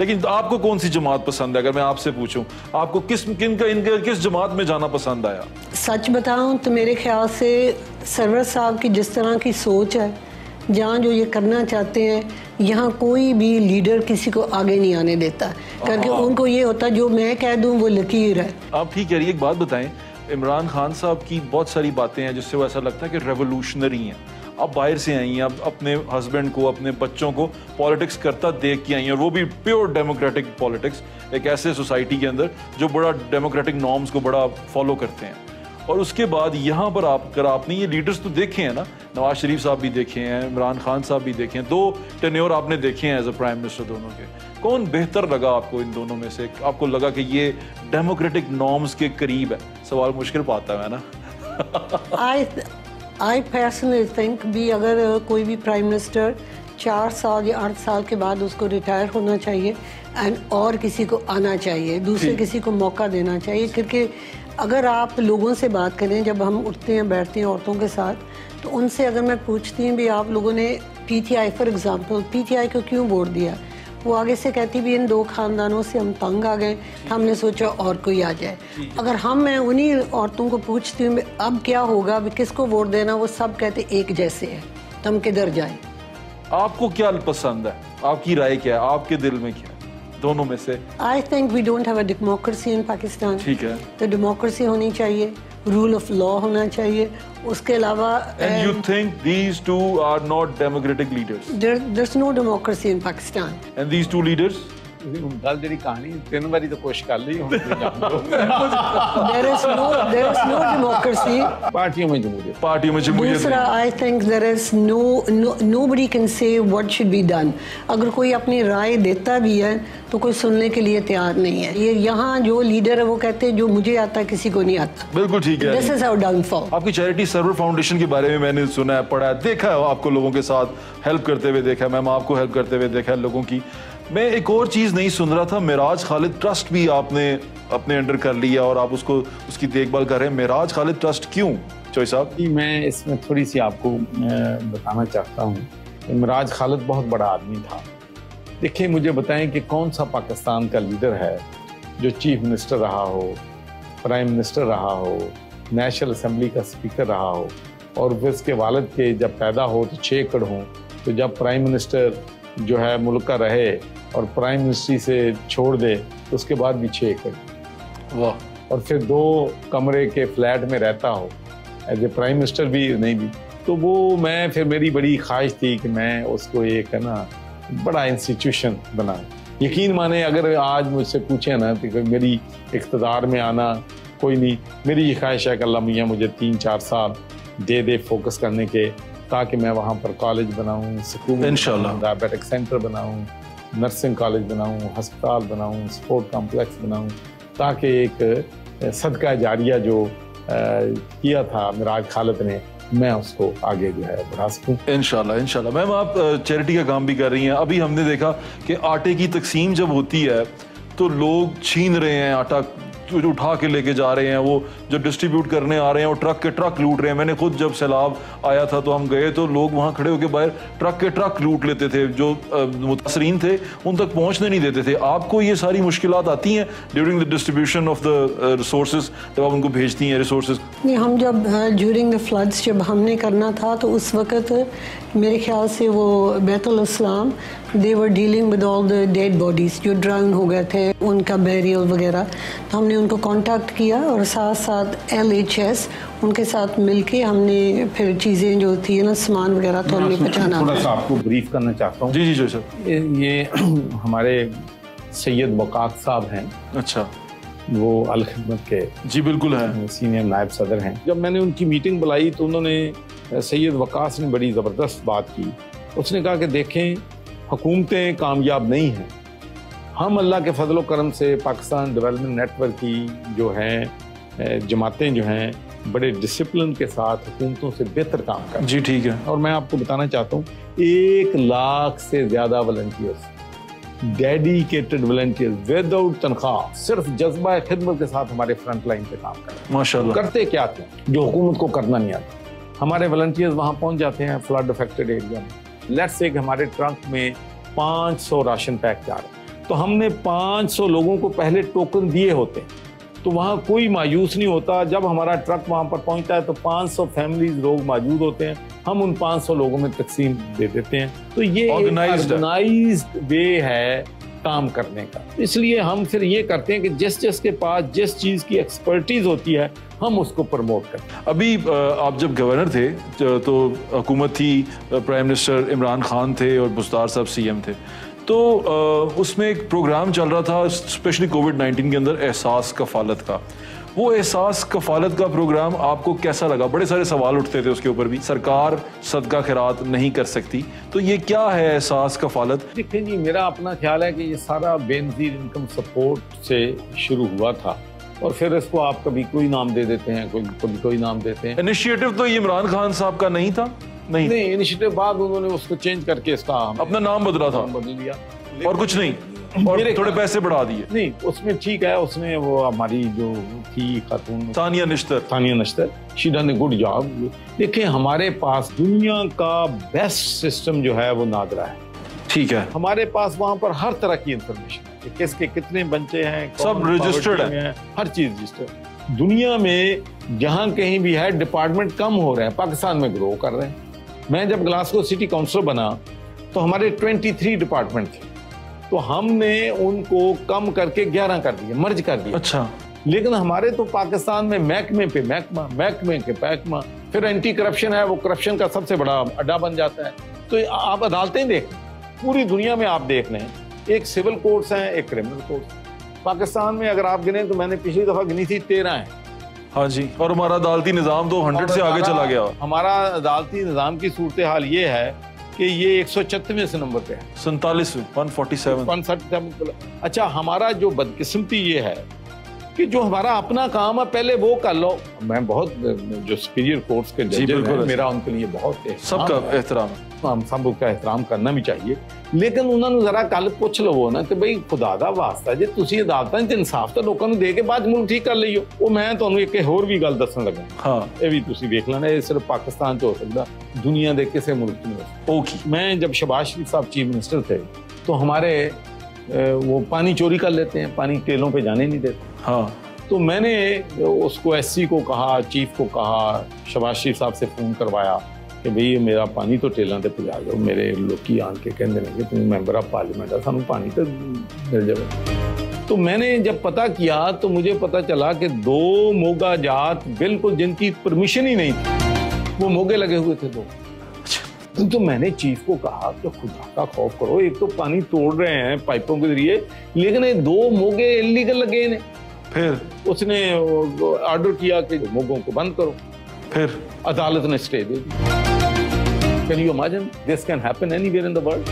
लेकिन आपको कौन सी जमात पसंद है? अगर मैं आपसे पूछूं, आपको किस जमात में जाना पसंद आया? सच बताऊं तो मेरे ख्याल से सरवर साहब की जिस तरह की सोच है, जहाँ जो ये करना चाहते हैं, यहाँ कोई भी लीडर किसी को आगे नहीं आने देता, क्योंकि उनको ये होता है जो मैं कह दूं वो लकीर है। आप ठीक कह रही है। एक बात बताएं, इमरान खान साहब की बहुत सारी बातें हैं जिससे वो ऐसा लगता है कि रेवोल्यूशनरी हैं। आप बाहर से आई हैं, आप अपने हस्बैंड को, अपने बच्चों को पॉलिटिक्स करता देख के आई हैं, और वो भी प्योर डेमोक्रेटिक पॉलिटिक्स, एक ऐसे सोसाइटी के अंदर जो बड़ा डेमोक्रेटिक नॉर्म्स को बड़ा फॉलो करते हैं। और उसके बाद यहाँ पर आपने ये लीडर्स तो देखे हैं ना, नवाज शरीफ साहब भी देखे हैं, इमरान खान साहब भी देखे हैं, 2 टेन्योर आपने देखे हैं एज अ प्राइम मिनिस्टर दोनों के। कौन बेहतर लगा आपको इन दोनों में से? आपको लगा कि ये डेमोक्रेटिक नॉर्म्स के करीब है? सवाल मुश्किल पाता है ना। आई पर्सनली थिंक भी अगर कोई भी प्राइम मिनिस्टर 4 साल या 8 साल के बाद उसको रिटायर होना चाहिए एंड और किसी को आना चाहिए, दूसरे किसी को मौका देना चाहिए। क्योंकि अगर आप लोगों से बात करें, जब हम उठते हैं बैठते हैं औरतों के साथ, तो उनसे अगर मैं पूछती हूँ भी आप लोगों ने पीटीआई फॉर एग्जांपल पीटीआई को क्यों वोट दिया, वो आगे से कहती भी इन 2 खानदानों से हम तंग आ गए, हमने सोचा और कोई आ जाए। अगर मैं उन्हीं औरतों को पूछती हूँ अब क्या होगा, किसको वोट देना, वो सब कहते एक जैसे है, तो हम किधर जाए। आपको क्या पसंद है? आपकी राय क्या है? आपके दिल में क्या है दोनों में से? I think we don't have a democracy in Pakistan. ठीक है, तो डेमोक्रेसी होनी चाहिए, रूल ऑफ लॉ होना चाहिए, उसके अलावा And you think these two are not democratic leaders? there's no democracy in Pakistan. And these two leaders? गल जी कहानी 3 बारी तो कोशिश कर ली, there is no democracy. पार्टियों में जमहूरियत। दूसरा, I think there is nobody can say what should be done. अगर कोई अपनी राय देता भी है तो कोई सुनने के लिए तैयार नहीं है। ये यहाँ जो लीडर है वो कहते हैं जो मुझे आता है किसी को नहीं आता। बिल्कुल ठीक है। This is our downfall. आपकी चैरिटी सर्वर फाउंडेशन के बारे में मैंने सुना है, पढ़ा है, देखा है, आपको लोगों के साथ हेल्प करते हुए देखा है, मैम आपको हेल्प करते हुए देखा है लोगों की। मैं एक और चीज़ नहीं सुन रहा था, मेराज खालिद ट्रस्ट भी आपने अपने अंडर कर लिया और आप उसकी देखभाल कर रहे हैं। मेराज खालिद ट्रस्ट क्यों चोई साहब? मैं इसमें थोड़ी सी आपको बताना चाहता हूँ। मेराज खालिद बहुत बड़ा आदमी था। देखिए, मुझे बताएं कि कौन सा पाकिस्तान का लीडर है जो चीफ मिनिस्टर रहा हो, प्राइम मिनिस्टर रहा हो, नेशनल असेंबली का स्पीकर रहा हो, और फिर उसके वालिद के जब पैदा हो तो 6 एकड़ हों, तो जब प्राइम मिनिस्टर जो है मुल्क का रहे और प्राइम मिनिस्ट्री से छोड़ दे तो उसके बाद भी 6 एकड़। वाह। और फिर 2 कमरे के फ्लैट में रहता हो एज ए प्राइम मिनिस्टर भी नहीं भी, तो वो मेरी बड़ी ख्वाहिश थी कि मैं उसको एक है ना बड़ा इंस्टीट्यूशन बनाऊं। यकीन माने अगर आज मुझसे पूछे ना तो मेरी इख्तिदार में आना कोई नहीं, मेरी ये ख्वाहिश है कि अल्लाह मियाँ मुझे 3-4 साल दे फोकस करने के, ताकि मैं वहाँ पर कॉलेज बनाऊँ, स्कूल इंशाल्लाह, डायबिटिक सेंटर बनाऊँ, नर्सिंग कॉलेज बनाऊँ, अस्पताल बनाऊँ, स्पोर्ट कॉम्प्लेक्स बनाऊँ, ताकि एक सदका जारिया जो किया था मेराज खालिद ने, मैं उसको आगे जो है बढ़ा सकूँ इंशाल्लाह। मैम आप चैरिटी का काम भी कर रही हैं। अभी हमने देखा कि आटे की तकसीम जब होती है तो लोग छीन रहे हैं आटा, उठा के लेके जा रहे हैं, वो जो डिस्ट्रीब्यूट करने आ रहे हैं वो ट्रक के ट्रक लूट रहे हैं। मैंने खुद जब सैलाब आया था तो हम गए तो लोग वहाँ खड़े होकर बाहर ट्रक के ट्रक लूट लेते थे, जो मुतासरीन थे उन तक पहुँचने नहीं देते थे। आपको ये सारी मुश्किलात आती हैं during the distribution of the resources, जब आप उनको भेजती हैं रिसोर्सेज? नहीं, हम जब ड्यूरिंग द फ्लड्स जब हमने करना था तो उस वक़्त मेरे ख्याल से वो Baitul Islam they were dealing with all the dead bodies जो ड्राउन हो गए थे, उनका बैरियल वगैरह। तो हमने उनको कांटेक्ट किया और साथ साथ LHS उनके साथ मिलके हमने फिर चीज़ें जो थी ना, सामान वगैरह तो हमने पहुँचाना। थोड़ा सा आपको ब्रीफ करना चाहता हूँ। जी सर। ये हमारे सैयद वकास साहब हैं। अच्छा। वो अल खिदमत के जी बिल्कुल हैं, सीनियर नायब सदर हैं। जब मैंने उनकी मीटिंग बुलाई तो उन्होंने सैयद वकास ने बड़ी ज़बरदस्त बात की। उसने कहा कि देखें, हुकूमतें कामयाब नहीं हैं, हम अल्लाह के फजल करम से पाकिस्तान डेवलपमेंट नेटवर्क की जो हैं जमातें जो हैं बड़े डिसिप्लिन के साथ हुकूमतों से बेहतर काम कर। जी ठीक है। और मैं आपको बताना चाहता हूँ 1 लाख से ज़्यादा वॉलंटियर्स, डेडिकेटेड वॉलंटियर्स विदाउट तनख्वाह, सिर्फ जज्बा खिदमत के साथ हमारे फ्रंट लाइन पे काम कर रहे हैं। माशाल्लाह। करते क्या थे जो हुकूमत को करना नहीं आता। हमारे वॉलंटियर्स वहाँ पहुँच जाते हैं फ्लड अफेक्टेड एरिया में। लेट्स से हमारे ट्रक में 500 राशन पैक जा रहे हैं, तो हमने 500 लोगों को पहले टोकन दिए होते हैं, तो वहाँ कोई मायूस नहीं होता। जब हमारा ट्रक वहाँ पर पहुँचता है तो 500 फैमिलीज लोग मौजूद होते हैं, हम उन 500 लोगों में तकसीम दे देते हैं। तो ये ऑर्गेनाइज्ड वे है काम करने का। इसलिए हम फिर ये करते हैं कि जिस के पास जिस चीज़ की एक्सपर्टीज होती है हम उसको प्रमोट करते हैं। अभी आप जब गवर्नर थे तो हुकूमत थी, प्राइम मिनिस्टर इमरान खान थे और बुज़दार साहब सीएम थे, तो उसमें एक प्रोग्राम चल रहा था स्पेशली कोविड-19 के अंदर, एहसास कफालत का। वो एहसास कफालत का प्रोग्राम आपको कैसा लगा? बड़े सारे सवाल उठते थे उसके ऊपर भी, सरकार सदका खैरात नहीं कर सकती, तो ये क्या है एहसास कफालत? देखिए जी, मेरा अपना ख्याल है कि ये सारा बेनज़ीर इनकम सपोर्ट से शुरू हुआ था और फिर इसको आप कभी कोई नाम दे देते हैं, कभी कोई नाम देते हैं। इनिशिएटिव तो ये इमरान खान साहब का नहीं था? नहीं, इनिशिएटिव बाद उन्होंने उसको चेंज करके इसका अपना नाम बदला था, बदल दिया और कुछ नहीं, और थोड़े पैसे बढ़ा दिए। नहीं, उसमें ठीक है, उसने वो हमारी जो थी खातून Tania Nashtar, she done a good job. देखिए, हमारे पास दुनिया का बेस्ट सिस्टम जो है वो नादरा है। ठीक है, हमारे पास वहाँ पर हर तरह की इंफॉर्मेशन है, किसके कितने बच्चे हैं, सब रजिस्टर्ड है, हर चीज रजिस्टर्ड। दुनिया में जहाँ कहीं भी है डिपार्टमेंट कम हो रहे हैं, पाकिस्तान में ग्रो कर रहे हैं। मैं जब ग्लासगो सिटी काउंसिलर बना तो हमारे 23 डिपार्टमेंट थे, तो हमने उनको कम करके 11 कर दिए, मर्ज कर दिया। अच्छा, लेकिन हमारे तो पाकिस्तान में महकमे पे महकमा, महकमे के महकमा, फिर एंटी करप्शन है, वो करप्शन का सबसे बड़ा अड्डा बन जाता है। तो आप अदालतें देख, पूरी दुनिया में आप देख लें, एक सिविल कोर्ट्स हैं, एक क्रिमिनल कोर्ट्स। पाकिस्तान में अगर आप गिने तो मैंने पिछली दफा गिनी थी 13 हैं। हाँ जी, और हमारा अदालती निज़ाम तो 100 से आगे चला गया। हमारा अदालती निज़ाम की सूरत हाल ये है कि ये 136वें नंबर पे है, 147। अच्छा, हमारा जो बदकिस्मती ये है कि जो हमारा अपना काम है पहले वो कर लो। मैं बहुत जो सुपीरियर कोर्ट्स के जजेस हैं, मेरा उनके लिए बहुत सबका एहतराम, हम सबका एहतराम करना भी चाहिए, लेकिन उन्होंने जरा कल पूछ लवो ना कि भाई खुदा दा वास्ता जे तुसी अदालतां च इंसाफ तो लोगों को दे के बाद मुल्क ठीक कर लियो। वो मैं तुहानू एक होर भी गल दसन लगा, हाँ, ये भी तुसी देख लेना, ये सिर्फ पाकिस्तान च हो सकता, दुनिया के किसी मुल्क में हो। ओके, मैं जब शहबाज शरीफ साहब चीफ मिनिस्टर थे तो हमारे वो पानी चोरी कर लेते हैं, पानी टेलों पे जाने नहीं देते। हाँ, तो मैंने उसको एससी को कहा, चीफ को कहा, शहबाज शरीफ साहब से फोन करवाया कि भाई मेरा पानी तो टेलों पे पहुंचा दो। मेरे लोग आन के कहते हैं कि तुम मैंबर ऑफ पार्लियामेंट है, सानू पानी तो मिल जाए। तो मैंने जब पता किया तो मुझे पता चला कि 2 मोगा जात बिल्कुल जिनकी परमिशन ही नहीं थी, वो मोगे लगे हुए थे 2। तो मैंने चीफ को कहा कि खुदा का खौफ करो, एक तो पानी तोड़ रहे हैं पाइपों के जरिए, लेकिन ये 2 मोगे इलीगल लगे ने। फिर उसने ऑर्डर किया कि मोगों को बंद करो, फिर अदालत ने stay they the. Can you imagine this can happen anywhere in the world?